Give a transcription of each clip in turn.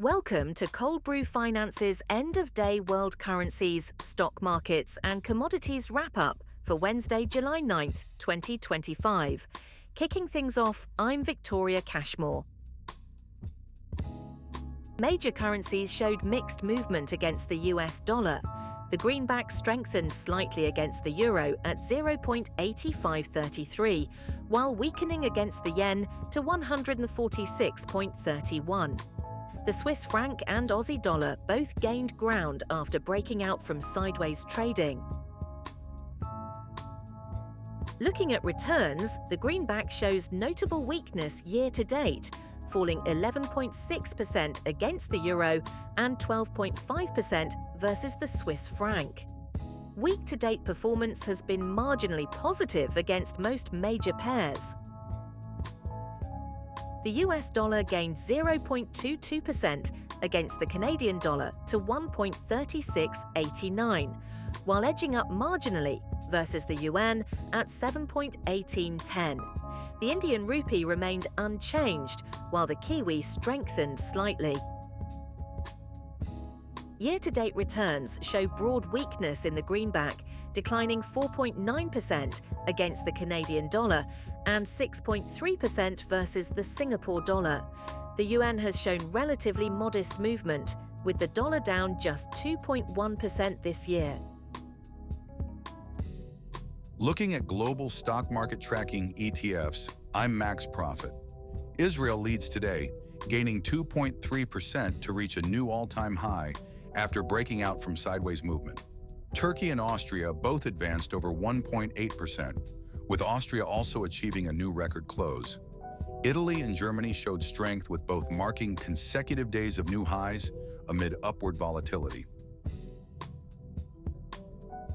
Welcome to Cold Brew Finance's end-of-day world currencies, stock markets and commodities wrap-up for Wednesday, July 9th, 2025. Kicking things off, I'm Victoria Cashmore. Major currencies showed mixed movement against the US dollar. The greenback strengthened slightly against the euro at 0.8533, while weakening against the yen to 146.31. The Swiss franc and Aussie dollar both gained ground after breaking out from sideways trading. Looking at returns, the greenback shows notable weakness year-to-date, falling 11.6% against the euro and 12.5% versus the Swiss franc. Week-to-date performance has been marginally positive against most major pairs. The US dollar gained 0.22% against the Canadian dollar to 1.3689, while edging up marginally versus the yuan at 7.1810. The Indian rupee remained unchanged, while the Kiwi strengthened slightly. Year-to-date returns show broad weakness in the greenback, declining 4.9% against the Canadian dollar and 6.3% versus the Singapore dollar. The yuan has shown relatively modest movement, with the dollar down just 2.1% this year. Looking at global stock market tracking ETFs, I'm Max Profit. Israel leads today, gaining 2.3% to reach a new all-time high after breaking out from sideways movement. Turkey and Austria both advanced over 1.8%, with Austria also achieving a new record close. Italy and Germany showed strength, with both marking consecutive days of new highs amid upward volatility.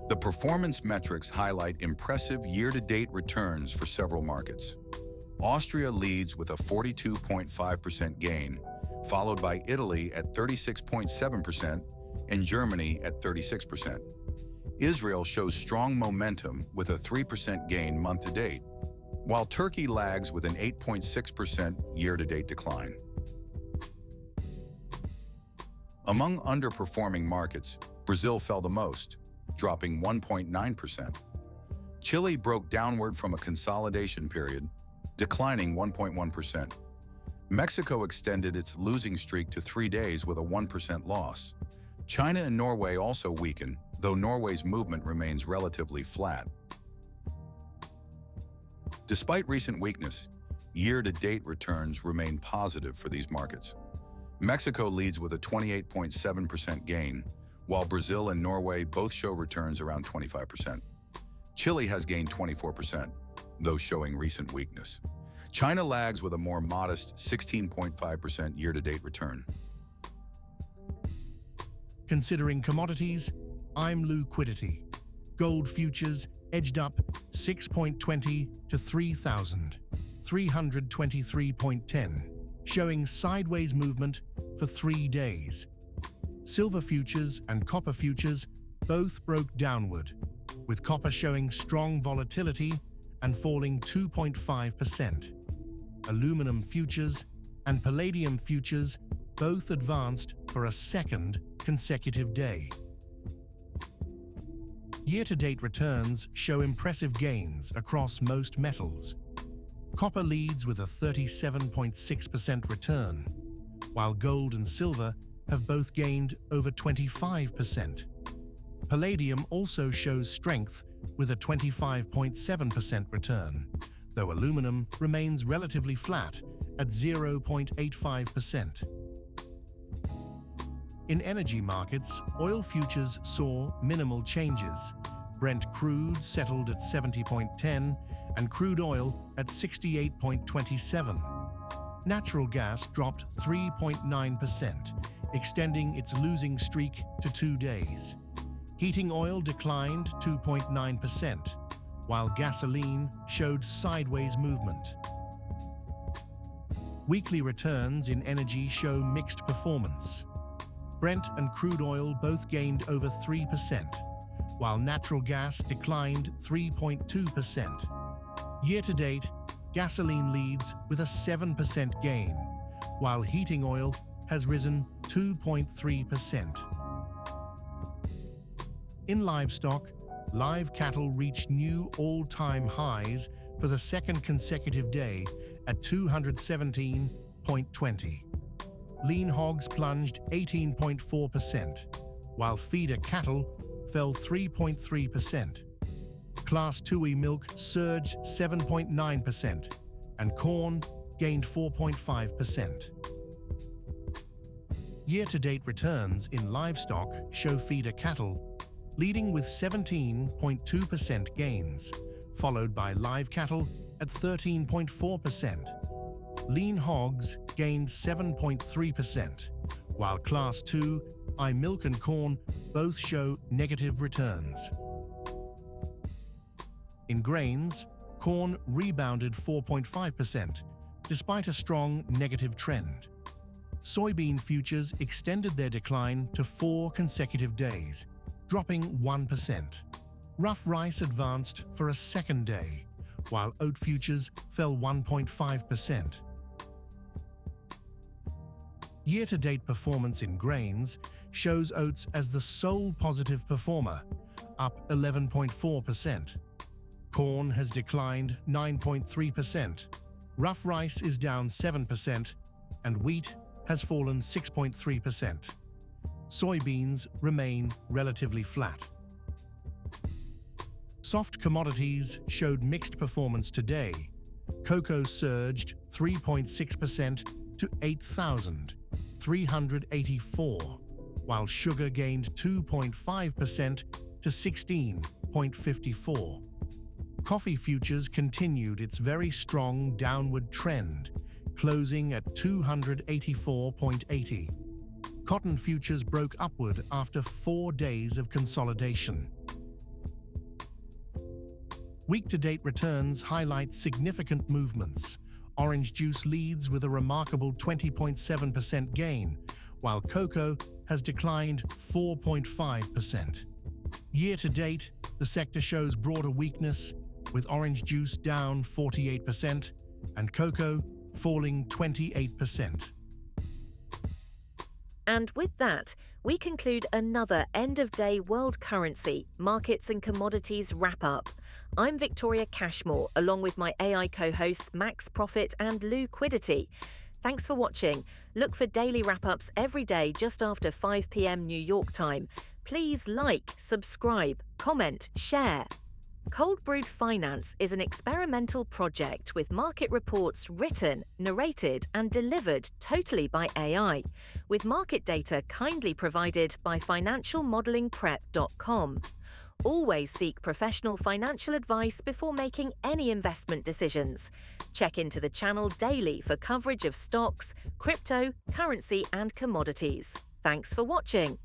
The performance metrics highlight impressive year-to-date returns for several markets. Austria leads with a 42.5% gain, followed by Italy at 36.7% and Germany at 36%. Israel shows strong momentum with a 3% gain month-to-date, while Turkey lags with an 8.6% year-to-date decline. Among underperforming markets, Brazil fell the most, dropping 1.9%. Chile broke downward from a consolidation period, declining 1.1%. Mexico extended its losing streak to 3 days with a 1% loss. China and Norway also weakened, though Norway's movement remains relatively flat. Despite recent weakness, year-to-date returns remain positive for these markets. Mexico leads with a 28.7% gain, while Brazil and Norway both show returns around 25%. Chile has gained 24%, though showing recent weakness. China lags with a more modest 16.5% year-to-date return. Considering commodities, I'm Liquidity. Gold futures edged up 6.20 to 3,323.10, showing sideways movement for 3 days. Silver futures and copper futures both broke downward, with copper showing strong volatility and falling 2.5%. Aluminum futures and palladium futures both advanced for a second consecutive day. Year-to-date returns show impressive gains across most metals. Copper leads with a 37.6% return, while gold and silver have both gained over 25%. Palladium also shows strength with a 25.7% return, though aluminum remains relatively flat at 0.85%. In energy markets, oil futures saw minimal changes. Brent crude settled at 70.10 and crude oil at 68.27. Natural gas dropped 3.9%, extending its losing streak to 2 days. Heating oil declined 2.9%, while gasoline showed sideways movement. Weekly returns in energy show mixed performance. Brent and crude oil both gained over 3%, while natural gas declined 3.2%. Year-to-date, gasoline leads with a 7% gain, while heating oil has risen 2.3%. In livestock, live cattle reached new all-time highs for the second consecutive day at 217.20. Lean hogs plunged 18.4%, while feeder cattle fell 3.3%. Class 2E milk surged 7.9%, and corn gained 4.5%. Year-to-date returns in livestock show feeder cattle leading with 17.2% gains, followed by live cattle at 13.4%. Lean hogs gained 7.3%, while Class 2I milk and corn both show negative returns. In grains, corn rebounded 4.5%, despite a strong negative trend. Soybean futures extended their decline to 4 consecutive days, dropping 1%. Rough rice advanced for a second day, while oat futures fell 1.5%. Year-to-date performance in grains shows oats as the sole positive performer, up 11.4%. Corn has declined 9.3%. Rough rice is down 7%, and wheat has fallen 6.3%. Soybeans remain relatively flat. Soft commodities showed mixed performance today. Cocoa surged 3.6% to 8,384, while sugar gained 2.5% to 16.54. Coffee futures continued its very strong downward trend, closing at 284.80. Cotton futures broke upward after 4 days of consolidation. Week-to-date returns highlight significant movements. Orange juice leads with a remarkable 20.7% gain, while cocoa has declined 4.5%. Year-to-date, the sector shows broader weakness, with orange juice down 48% and cocoa falling 28%. And with that, we conclude another end-of-day world currency, markets and commodities wrap-up. I'm Victoria Cashmore, along with my AI co-hosts Max Profit and Liquidity. Thanks for watching. Look for daily wrap-ups every day just after 5 p.m. New York time. Please like, subscribe, comment, share. Cold Brewed Finance is an experimental project with market reports written, narrated and delivered totally by AI, with market data kindly provided by financialmodelingprep.com. Always seek professional financial advice before making any investment decisions. Check into the channel daily for coverage of stocks, crypto, currency and commodities. Thanks for watching.